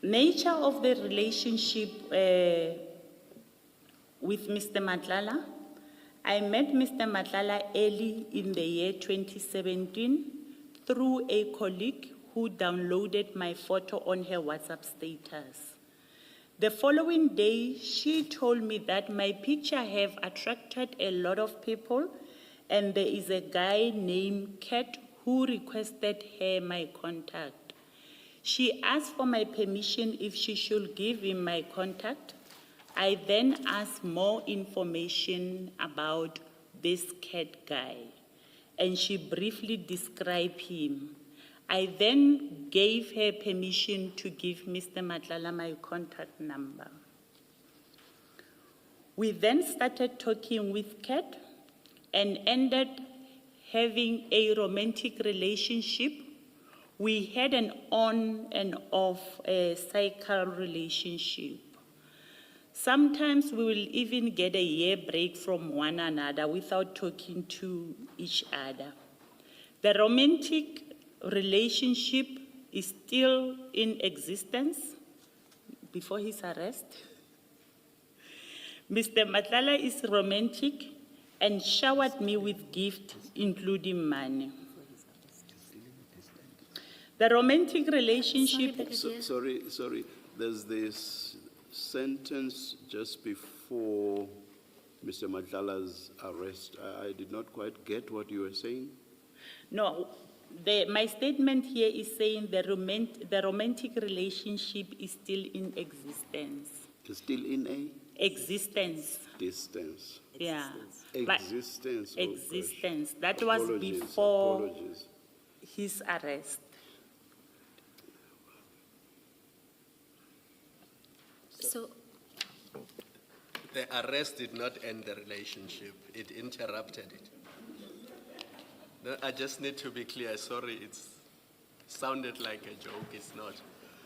Nature of the relationship with Mr. Matlala. I met Mr. Matlala early in the year 2017 through a colleague who downloaded my photo on her WhatsApp status. The following day, she told me that my picture have attracted a lot of people and there is a guy named Kat who requested her my contact. She asked for my permission if she should give him my contact. I then asked more information about this Kat guy, and she briefly described him. I then gave her permission to give Mr. Matlala my contact number. We then started talking with Kat and ended having a romantic relationship. We had an on and off cycle relationship. Sometimes we will even get a year break from one another without talking to each other. The romantic relationship is still in existence before his arrest. Mr. Matlala is romantic and showered me with gifts, including money. The romantic relationship... Sorry. There's this sentence just before Mr. Matlala's arrest. I did not quite get what you were saying. No, my statement here is saying the romantic relationship is still in existence. It's still in a? Existence. Distance. Yeah. Existence. But existence. That was Apologies, before apologies. his arrest. So, the arrest did not end the relationship, it interrupted it. No, I just need to be clear, sorry, it sounded like a joke, it's not.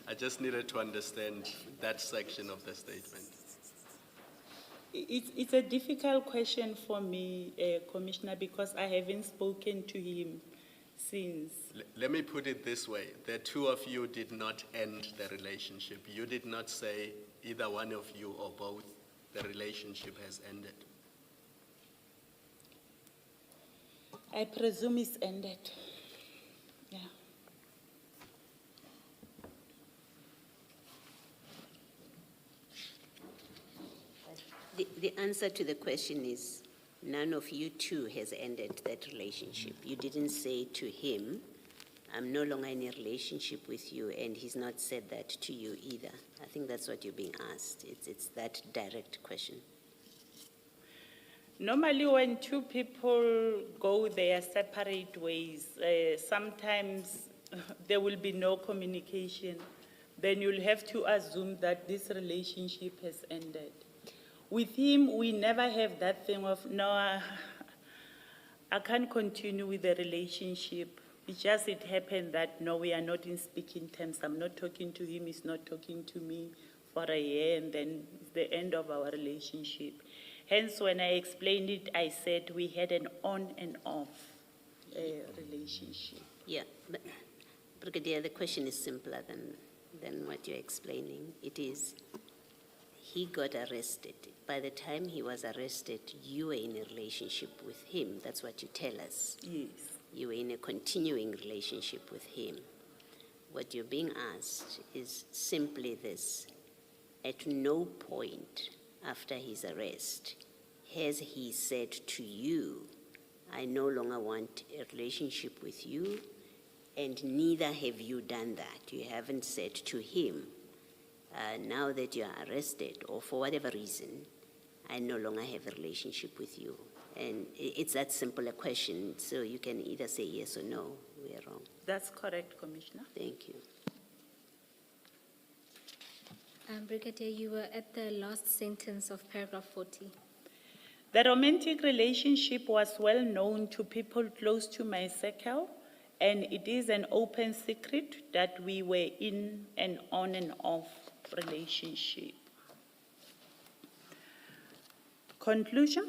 I just needed to understand that section of the statement. It's a difficult question for me, Commissioner, because I haven't spoken to him since. Let me put it this way, the two of you did not end the relationship. You did not say, either one of you or both, the relationship has ended. I presume it's ended. Yeah. The answer to the question is none of you two has ended that relationship. You didn't say to him, I'm no longer in a relationship with you, and he's not said that to you either. I think that's what you're being asked. It's that direct question. Normally when two people go their separate ways, sometimes there will be no communication. Then you'll have to assume that this relationship has ended. With him, we never have that thing of, no, I can't continue with the relationship. It happened that, no, we are not in speaking terms. I'm not talking to him, he's not talking to me for a year, and then it's the end of our relationship. Hence, when I explained it, I said we had an on and off relationship. Yeah, but Brigadier, the question is simpler than what you're explaining. It is, he got arrested. By the time he was arrested, you were in a relationship with him. That's what you tell us. Yes. You were in a continuing relationship with him. What you're being asked is simply this. At no point after his arrest has he said to you, I no longer want a relationship with you, and neither have you done that. You haven't said to him, now that you are arrested, or for whatever reason, I no longer have a relationship with you. And it's that simple a question, so you can either say yes or no. We are wrong. That's correct, Commissioner. Thank you. Brigadier, you were at the last sentence of paragraph 40. The romantic relationship was well known to people close to my circle, and it is an open secret that we were in an on and off relationship. Conclusion.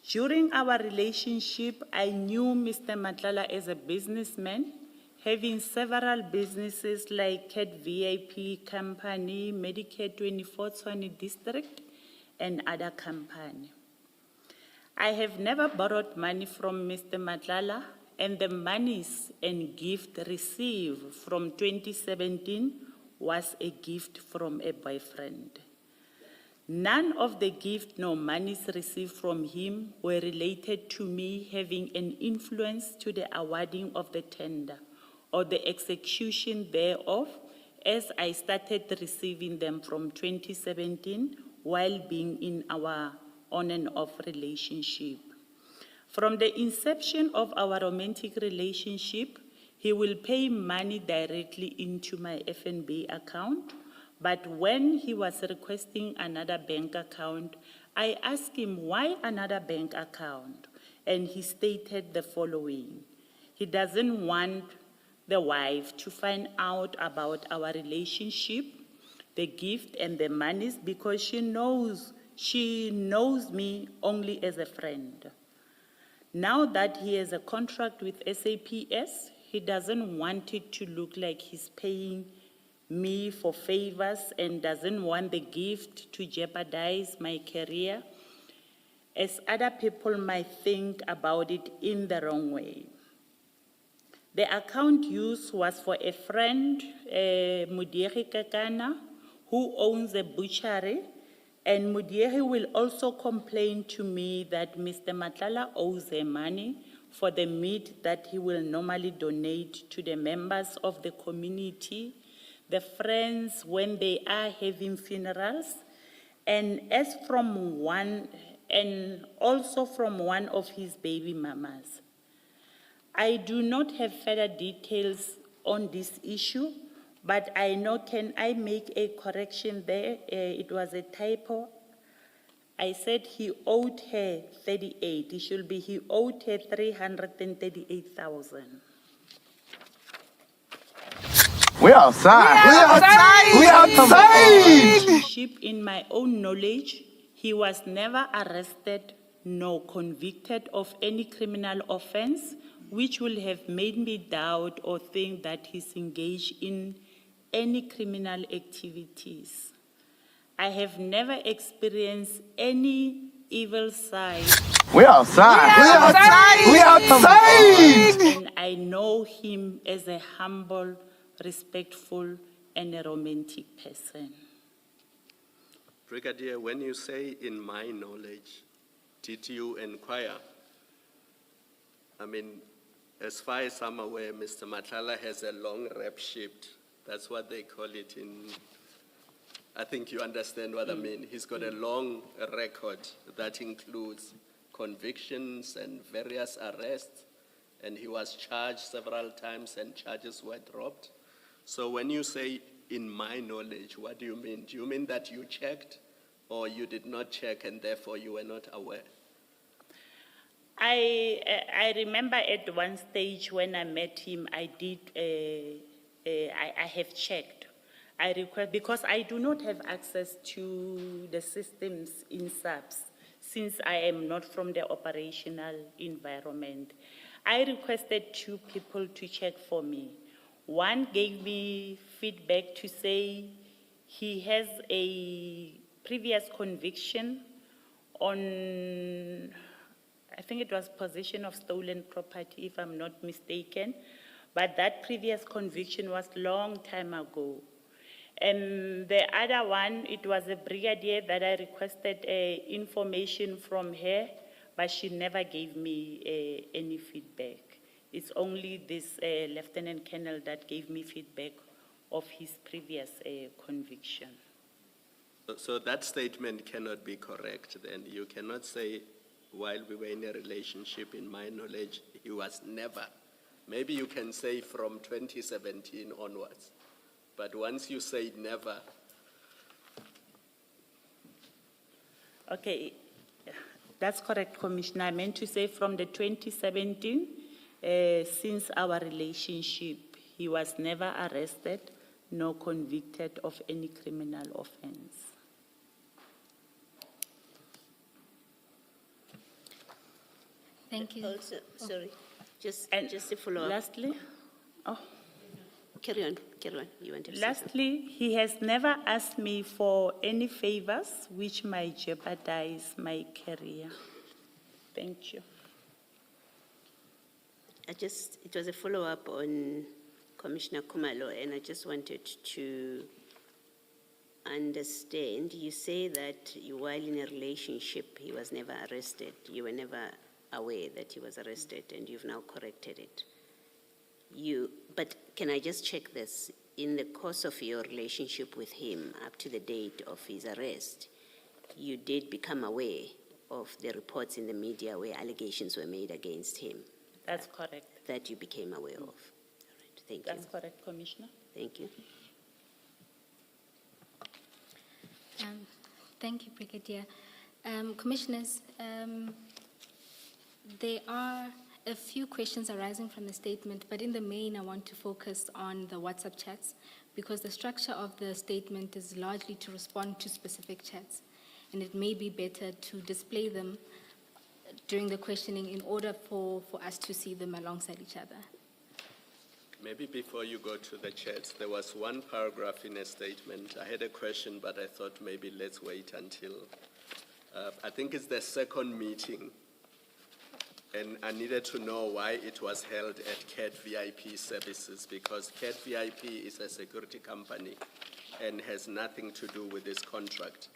During our relationship, I knew Mr. Matlala as a businessman, having several businesses like Cat VIP Company, Medicare 2420 District, and other company. I have never borrowed money from Mr. Matlala, and the monies and gift received from 2017 was a gift from a boyfriend. None of the gift nor monies received from him were related to me having an influence to the awarding of the tender or the execution thereof, as I started receiving them from 2017 while being in our on and off relationship. From the inception of our romantic relationship, he will pay money directly into my FNB account, but when he was requesting another bank account, I asked him why another bank account, and he stated the following: he doesn't want the wife to find out about our relationship, the gift and the monies, because she knows me only as a friend. Now that he has a contract with SAPS, he doesn't want it to look like he's paying me for favors and doesn't want the gift to jeopardize my career, as other people might think about it in the wrong way. The account used was for a friend, Mudieri Kakana, who owns a butchery, and Mudieri will also complain to me that Mr. Matlala owes her money for the meat that he will normally donate to the members of the community, the friends when they are having funerals, and also from one of his baby mamas. I do not have further details on this issue, but I know, can I make a correction there? It was a typo. I said he owed her 38. It should be he owed her 338,000. We outside. We outside. We outside. In my own knowledge, he was never arrested nor convicted of any criminal offense, which will have made me doubt or think that he's engaged in any criminal activities. I have never experienced any evil side. We outside. We outside. We outside. And I know him as a humble, respectful, and a romantic person. Brigadier, when you say in my knowledge, did you inquire? I mean, as far as I'm aware, Mr. Matlala has a long rap sheet. That's what they call it in, I think you understand what I mean. He's got a long record that includes convictions and various arrests, and he was charged several times and charges were dropped. So when you say in my knowledge, what do you mean? Do you mean that you checked or you did not check and therefore you were not aware? I remember at one stage when I met him, I have checked. I request, because I do not have access to the systems in SAPS, since I am not from the operational environment. I requested 2 people to check for me. One gave me feedback to say he has a previous conviction on, I think it was possession of stolen property, if I'm not mistaken, but that previous conviction was long time ago. And the other one, it was a brigadier that I requested information from her, but she never gave me any feedback. It's only this Lieutenant Colonel that gave me feedback of his previous conviction. So that statement cannot be correct then. You cannot say, while we were in a relationship, in my knowledge, he was never. Maybe you can say from 2017 onwards. But once you say never. Okay, that's correct, Commissioner. I meant to say from the 2017, since our relationship, he was never arrested nor convicted of any criminal offense. Thank you. Also, sorry, just And to follow up. lastly, Oh, Carry on, you want to say something? lastly, he has never asked me for any favors which might jeopardize my career. Thank you. It was a follow-up on Commissioner Kumalo, and I just wanted to understand. You say that while in a relationship, he was never arrested. You were never aware that he was arrested, and you've now corrected it. But can I just check this? In the course of your relationship with him up to the date of his arrest, you did become aware of the reports in the media where allegations were made against him? That's correct. That you became aware of. All right, thank you. That's correct, Commissioner. Thank you. Thank you, Brigadier. Commissioners, there are a few questions arising from the statement, but in the main, I want to focus on the WhatsApp chats because the structure of the statement is largely to respond to specific chats, and it may be better to display them during the questioning in order for us to see them alongside each other. Maybe before you go to the chats, there was one paragraph in a statement. I had a question, but I thought maybe let's wait until, I think it's the second meeting. And I needed to know why it was held at CAT VIP Services, because CAT VIP is a security company and has nothing to do with this contract.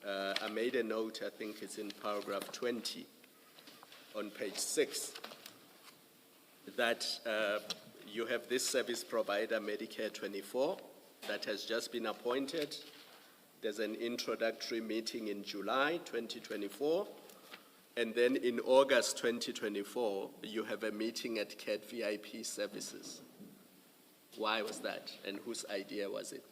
I made a note, I think it's in paragraph 20 on page 6, that you have this service provider, Medicare 24, that has just been appointed. There's an introductory meeting in July 2024. And then in August 2024, you have a meeting at CAT VIP Services. Why was that? And whose idea was it?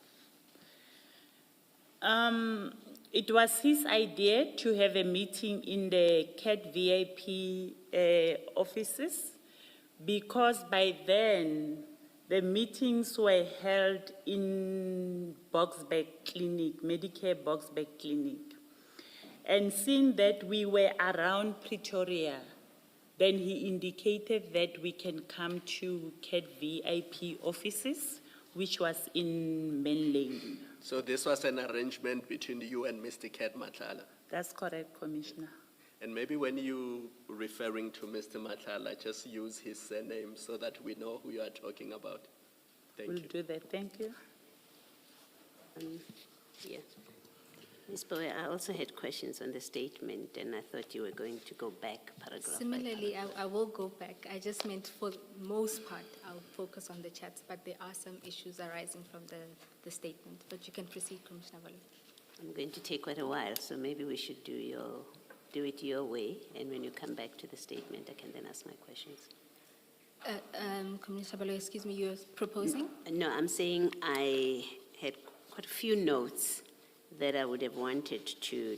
It was his idea to have a meeting in the CAT VIP offices because by then the meetings were held in Boxback Clinic, Medicare Boxback Clinic. And seeing that we were around Pretoria, then he indicated that we can come to CAT VIP offices, which was in Main Lane. So this was an arrangement between you and Mr. Kat Matlala. That's correct, Commissioner. And maybe when you referring to Mr. Matlala, just use his surname so that we know who you are talking about. Thank We'll you. do that. Thank you. Yeah. Ms. Bowe, I also had questions on the statement, and I thought you were going to go back paragraph by Similarly, I will go back. I just meant for the most part, I'll focus on the chats, but there are some issues arising from the statement. But you can proceed, Commissioner Vale. I'm going to take quite a while, so maybe we should do it your way, and when you come back to the statement, I can then ask my questions. Commissioner Vale, excuse me, you're proposing? No, I'm saying I had quite a few notes that I would have wanted to